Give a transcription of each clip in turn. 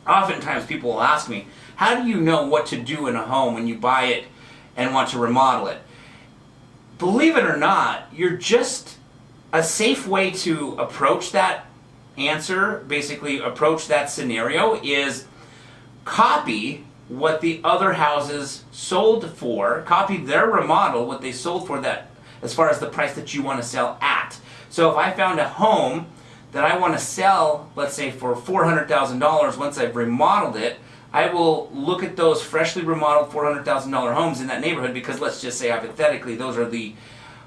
Oftentimes people will ask me, how do you know what to do in a home when you buy it and want to remodel it? Believe it or not, you're just a safe way to approach that answer, basically approach that scenario, is copy what the other houses sold for, copy their remodel, what they sold for, that as far as the price that you want to sell at. So if I found a home that I want to sell, let's say for $400,000 once I've remodeled it, I will look at those freshly remodeled $400,000 homes in that neighborhood, because let's just say hypothetically those are the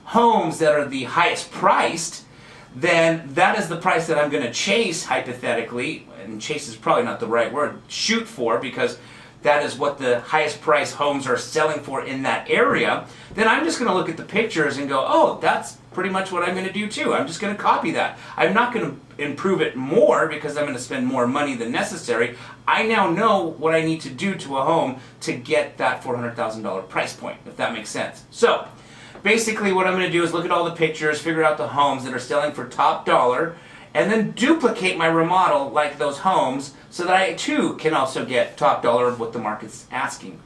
homes that are the highest priced. Then that is the price that I'm going to chase, hypothetically, and chase is probably not the right word, shoot for, because that is what the highest price homes are selling for in that area. Then I'm just going to look at the pictures and go, oh, that's pretty much what I'm going to do too. I'm just going to copy that. I'm not going to improve it more because I'm going to spend more money than necessary. I now know what I need to do to a home to get that $400,000 price point, if that makes sense. So basically what I'm going to do is look at all the pictures, figure out the homes that are selling for top dollar, and then duplicate my remodel like those homes so that I too can also get top dollar of what the market's asking.